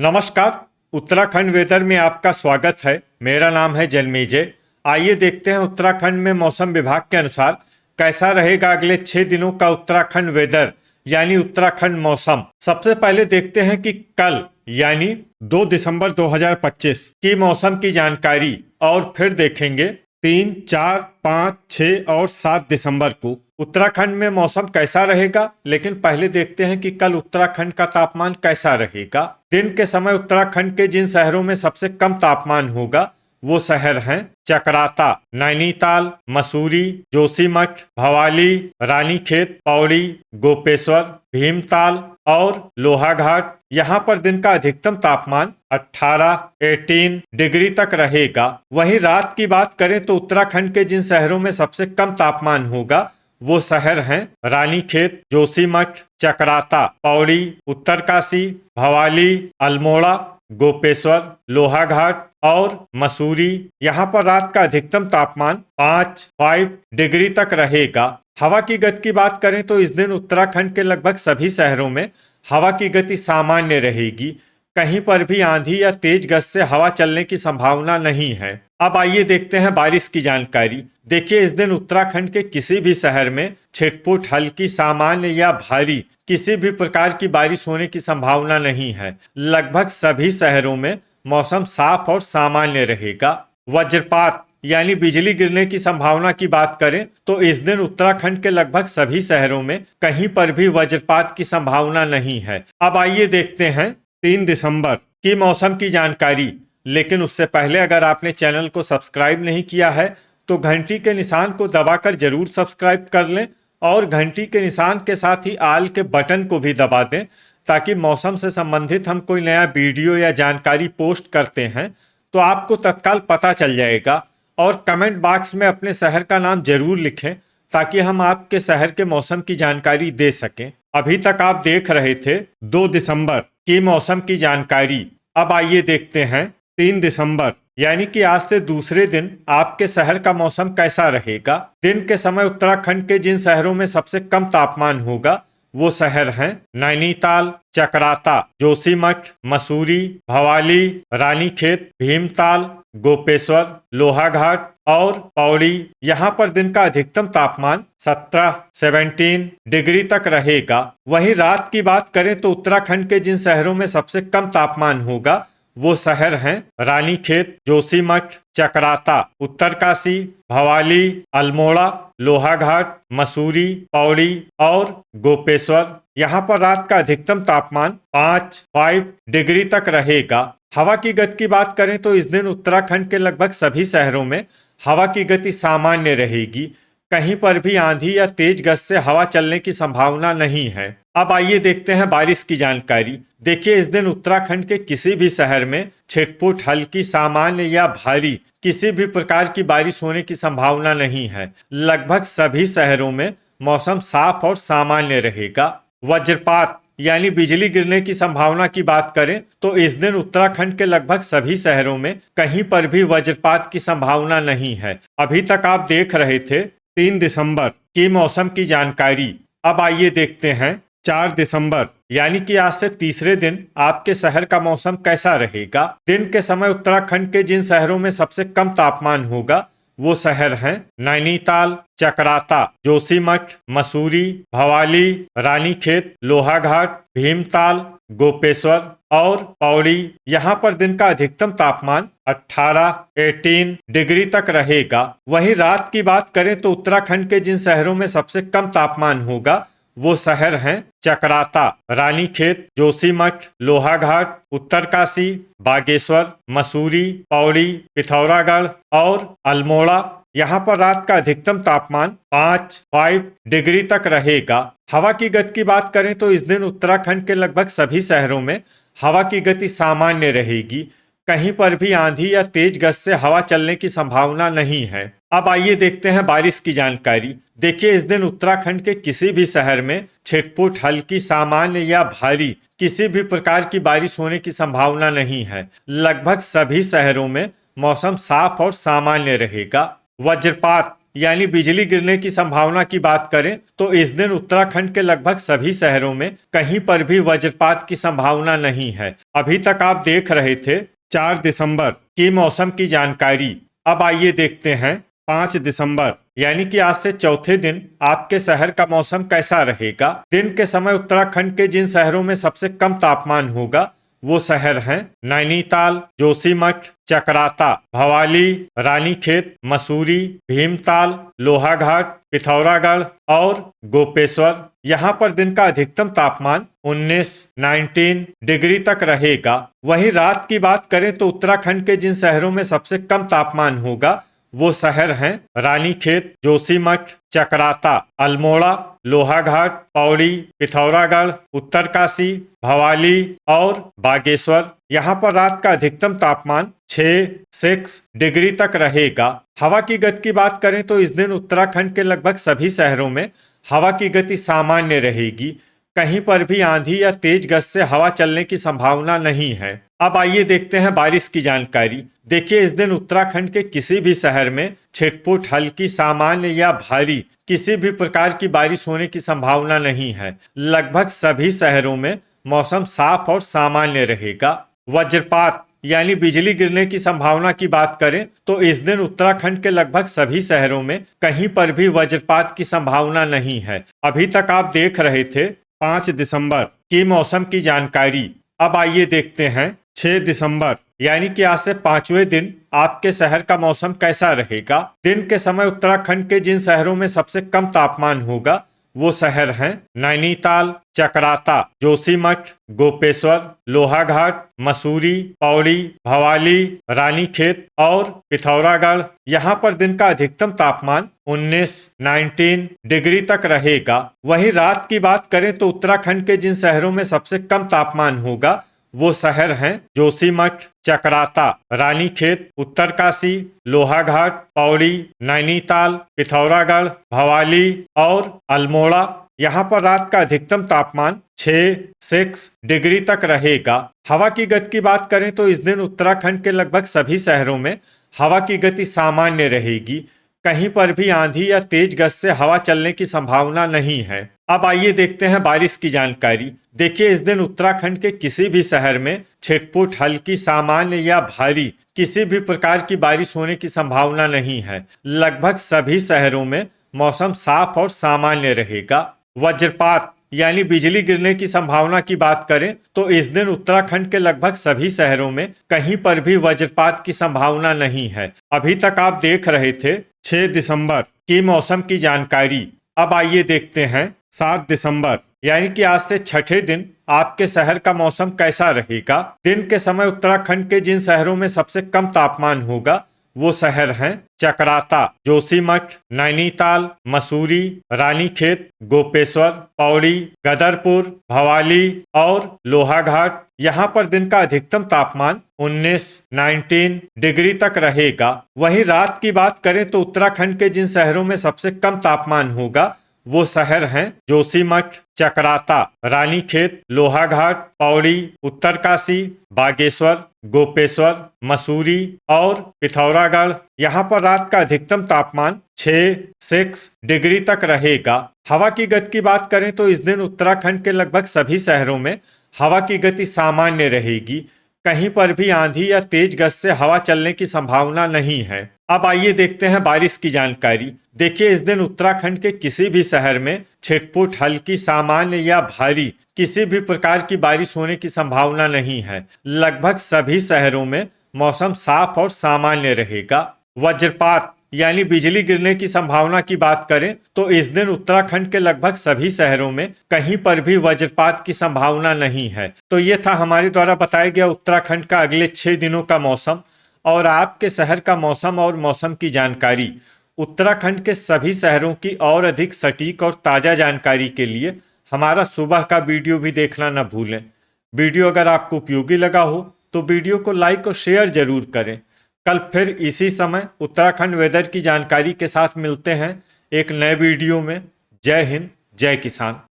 नमस्कार। उत्तराखंड वेदर में आपका स्वागत है। मेरा नाम है जन्मेजय। आइए देखते हैं उत्तराखंड में मौसम विभाग के अनुसार कैसा रहेगा अगले 6 दिनों का उत्तराखंड वेदर यानी उत्तराखंड मौसम। सबसे पहले देखते हैं कि कल यानी 2 दिसंबर 2025 की मौसम की जानकारी और फिर देखेंगे 3, 4, 5, 6 और 7 दिसंबर को उत्तराखंड में मौसम कैसा रहेगा। लेकिन पहले देखते हैं कि कल उत्तराखंड का तापमान कैसा रहेगा। दिन के समय उत्तराखंड के जिन शहरों में सबसे कम तापमान होगा वो शहर हैं चकराता, नैनीताल, मसूरी, जोशीमठ, भवाली, रानीखेत, पौड़ी, गोपेश्वर, भीमताल और लोहाघाट। यहाँ पर दिन का अधिकतम तापमान 18 डिग्री तक रहेगा। वहीं रात की बात करें तो उत्तराखंड के जिन शहरों में सबसे कम तापमान होगा वो शहर हैं रानीखेत, जोशीमठ, चकराता, पौड़ी, उत्तरकाशी, भवाली, अल्मोड़ा, गोपेश्वर, लोहाघाट और मसूरी। यहाँ पर रात का अधिकतम तापमान 5 डिग्री तक रहेगा। हवा की गति की बात करें तो इस दिन उत्तराखंड के लगभग सभी शहरों में हवा की गति सामान्य रहेगी। कहीं पर भी आंधी या तेज गति से हवा चलने की संभावना नहीं है। अब आइए देखते हैं बारिश की जानकारी। देखिए, इस दिन उत्तराखंड के किसी भी शहर में छिटपुट, हल्की, सामान्य या भारी किसी भी प्रकार की बारिश होने की संभावना नहीं है। लगभग सभी शहरों में मौसम साफ और सामान्य रहेगा। वज्रपात यानी बिजली गिरने की संभावना की बात करें तो इस दिन उत्तराखंड के लगभग सभी शहरों में कहीं पर भी वज्रपात की संभावना नहीं है। अब आइए देखते हैं 3 दिसंबर की मौसम की जानकारी। लेकिन उससे पहले अगर आपने चैनल को सब्सक्राइब नहीं किया है तो घंटी के निशान को दबाकर जरूर सब्सक्राइब कर लें और घंटी के निशान के साथ ही आल के बटन को भी दबा दें ताकि मौसम से संबंधित हम कोई नया वीडियो या जानकारी पोस्ट करते हैं तो आपको तत्काल पता चल जाएगा। और कमेंट बॉक्स में अपने शहर का नाम जरूर लिखें ताकि हम आपके शहर के मौसम की जानकारी दे सकें। अभी तक आप देख रहे थे 2 दिसंबर की मौसम की जानकारी। अब आइए देखते हैं 3 दिसंबर यानी कि आज से दूसरे दिन आपके शहर का मौसम कैसा रहेगा। दिन के समय उत्तराखंड के जिन शहरों में सबसे कम तापमान होगा वो शहर हैं नैनीताल, चकराता, जोशीमठ, मसूरी, भवाली, रानीखेत, भीमताल, गोपेश्वर, लोहाघाट और पौड़ी। यहाँ पर दिन का अधिकतम तापमान 17 डिग्री तक रहेगा। वहीं रात की बात करें तो उत्तराखंड के जिन शहरों में सबसे कम तापमान होगा वो शहर हैं रानीखेत, जोशीमठ, चकराता, उत्तरकाशी, भवाली, अल्मोड़ा, लोहाघाट, मसूरी, पौड़ी और गोपेश्वर। यहाँ पर रात का अधिकतम तापमान 5 डिग्री तक रहेगा। हवा की गति की बात करें तो इस दिन उत्तराखंड के लगभग सभी शहरों में हवा की गति सामान्य रहेगी। कहीं पर भी आंधी या तेज गति से हवा चलने की संभावना नहीं है। अब आइए देखते हैं बारिश की जानकारी। देखिए, इस दिन उत्तराखंड के किसी भी शहर में छिटपुट, हल्की, सामान्य या भारी किसी भी प्रकार की बारिश होने की संभावना नहीं है। लगभग सभी शहरों में मौसम साफ और सामान्य रहेगा। वज्रपात यानी बिजली गिरने की संभावना की बात करें तो इस दिन उत्तराखंड के लगभग सभी शहरों में कहीं पर भी वज्रपात की संभावना नहीं है। अभी तक आप देख रहे थे 3 दिसंबर की मौसम की जानकारी। अब आइए देखते हैं 4 दिसंबर यानी कि आज से तीसरे दिन आपके शहर का मौसम कैसा रहेगा। दिन के समय उत्तराखंड के जिन शहरों में सबसे कम तापमान होगा वो शहर हैं नैनीताल, चकराता, जोशीमठ, मसूरी, भवाली, रानीखेत, लोहाघाट, भीमताल, गोपेश्वर और पौड़ी। यहाँ पर दिन का अधिकतम तापमान 18 डिग्री तक रहेगा। वहीं रात की बात करें तो उत्तराखंड के जिन शहरों में सबसे कम तापमान होगा वो शहर हैं चकराता, रानीखेत, जोशीमठ, लोहाघाट, उत्तरकाशी, बागेश्वर, मसूरी, पौड़ी, पिथौरागढ़ और अल्मोड़ा। यहाँ पर रात का अधिकतम तापमान 5 डिग्री तक रहेगा। हवा की गति की बात करें तो इस दिन उत्तराखंड के लगभग सभी शहरों में हवा की गति सामान्य रहेगी। कहीं पर भी आंधी या तेज गति से हवा चलने की संभावना नहीं है। अब आइए देखते हैं बारिश की जानकारी। देखिए, इस दिन उत्तराखंड के किसी भी शहर में छिटपुट, हल्की, सामान्य या भारी किसी भी प्रकार की बारिश होने की संभावना नहीं है। लगभग सभी शहरों में मौसम साफ और सामान्य रहेगा। वज्रपात यानी बिजली गिरने की संभावना की बात करें तो इस दिन उत्तराखंड के लगभग सभी शहरों में कहीं पर भी वज्रपात की संभावना नहीं है। अभी तक आप देख रहे थे 4 दिसंबर की मौसम की जानकारी। अब आइए देखते हैं 5 दिसंबर यानी कि आज से चौथे दिन आपके शहर का मौसम कैसा रहेगा। दिन के समय उत्तराखंड के जिन शहरों में सबसे कम तापमान होगा वो शहर हैं नैनीताल, जोशीमठ, चकराता, भवाली, रानीखेत, मसूरी, भीमताल, लोहाघाट, पिथौरागढ़ और गोपेश्वर। यहाँ पर दिन का अधिकतम तापमान 19 डिग्री तक रहेगा। वहीं रात की बात करें तो उत्तराखंड के जिन शहरों में सबसे कम तापमान होगा वो शहर हैं रानीखेत, जोशीमठ, चकराता, अल्मोड़ा, लोहाघाट, पौड़ी, पिथौरागढ़, उत्तरकाशी, भवाली और बागेश्वर। यहाँ पर रात का अधिकतम तापमान 6 डिग्री तक रहेगा। हवा की गति की बात करें तो इस दिन उत्तराखंड के लगभग सभी शहरों में हवा की गति सामान्य रहेगी। कहीं पर भी आंधी या तेज गति से हवा चलने की संभावना नहीं है। अब आइए देखते हैं बारिश की जानकारी। देखिए, इस दिन उत्तराखंड के किसी भी शहर में छिटपुट, हल्की, सामान्य या भारी किसी भी प्रकार की बारिश होने की संभावना नहीं है। लगभग सभी शहरों में मौसम साफ और सामान्य रहेगा। वज्रपात यानी बिजली गिरने की संभावना की बात करें तो इस दिन उत्तराखंड के लगभग सभी शहरों में कहीं पर भी वज्रपात की संभावना नहीं है। अभी तक आप देख रहे थे 5 दिसंबर की मौसम की जानकारी। अब आइए देखते हैं 6 दिसंबर यानी कि आज से 5वें दिन आपके शहर का मौसम कैसा रहेगा। दिन के समय उत्तराखंड के जिन शहरों में सबसे कम तापमान होगा वो शहर हैं नैनीताल, चकराता, जोशीमठ, गोपेश्वर, लोहाघाट, मसूरी, पौड़ी, भवाली, रानीखेत और पिथौरागढ़। यहाँ पर दिन का अधिकतम तापमान 19 डिग्री तक रहेगा। वहीं रात की बात करें तो उत्तराखंड के जिन शहरों में सबसे कम तापमान होगा वो शहर हैं जोशीमठ, चकराता, रानीखेत, उत्तरकाशी, लोहाघाट, पौड़ी, नैनीताल, पिथौरागढ़, भवाली और अल्मोड़ा। यहाँ पर रात का अधिकतम तापमान 6 डिग्री तक रहेगा। हवा की गति की बात करें तो इस दिन उत्तराखंड के लगभग सभी शहरों में हवा की गति सामान्य रहेगी। कहीं पर भी आंधी या तेज गति से हवा चलने की संभावना नहीं है। अब आइए देखते हैं बारिश की जानकारी। देखिए, इस दिन उत्तराखंड के किसी भी शहर में छिटपुट, हल्की, सामान्य या भारी किसी भी प्रकार की बारिश होने की संभावना नहीं है। लगभग सभी शहरों में मौसम साफ और सामान्य रहेगा। वज्रपात यानी बिजली गिरने की संभावना की बात करें तो इस दिन उत्तराखंड के लगभग सभी शहरों में कहीं पर भी वज्रपात की संभावना नहीं है। अभी तक आप देख रहे थे 6 दिसंबर की मौसम की जानकारी। अब आइए देखते हैं 7 दिसंबर यानी कि आज से छठे दिन आपके शहर का मौसम कैसा रहेगा। दिन के समय उत्तराखंड के जिन शहरों में सबसे कम तापमान होगा वो शहर हैं चकराता, जोशीमठ, नैनीताल, मसूरी, रानीखेत, गोपेश्वर, पौड़ी, गदरपुर, भवाली और लोहाघाट। यहाँ पर दिन का अधिकतम तापमान 19 डिग्री तक रहेगा। वहीं रात की बात करें तो उत्तराखंड के जिन शहरों में सबसे कम तापमान होगा वो शहर हैं जोशीमठ, चकराता, रानीखेत, लोहाघाट, पौड़ी, उत्तरकाशी, बागेश्वर, गोपेश्वर, मसूरी और पिथौरागढ़। यहाँ पर रात का अधिकतम तापमान 6 डिग्री तक रहेगा। हवा की गति की बात करें तो इस दिन उत्तराखंड के लगभग सभी शहरों में हवा की गति सामान्य रहेगी। कहीं पर भी आंधी या तेज गति से हवा चलने की संभावना नहीं है। अब आइए देखते हैं बारिश की जानकारी। देखिए, इस दिन उत्तराखंड के किसी भी शहर में छिटपुट, हल्की, सामान्य या भारी किसी भी प्रकार की बारिश होने की संभावना नहीं है। लगभग सभी शहरों में मौसम साफ और सामान्य रहेगा। वज्रपात यानी बिजली गिरने की संभावना की बात करें तो इस दिन उत्तराखंड के लगभग सभी शहरों में कहीं पर भी वज्रपात की संभावना नहीं है। तो ये था हमारे द्वारा बताया गया उत्तराखंड का अगले 6 दिनों का मौसम और आपके शहर का मौसम और मौसम की जानकारी। उत्तराखंड के सभी शहरों की और अधिक सटीक और ताज़ा जानकारी के लिए हमारा सुबह का वीडियो भी देखना न भूलें। वीडियो अगर आपको उपयोगी लगा हो तो वीडियो को लाइक और शेयर जरूर करें। कल फिर इसी समय उत्तराखंड वेदर की जानकारी के साथ मिलते हैं एक नए वीडियो में। जय हिंद, जय किसान।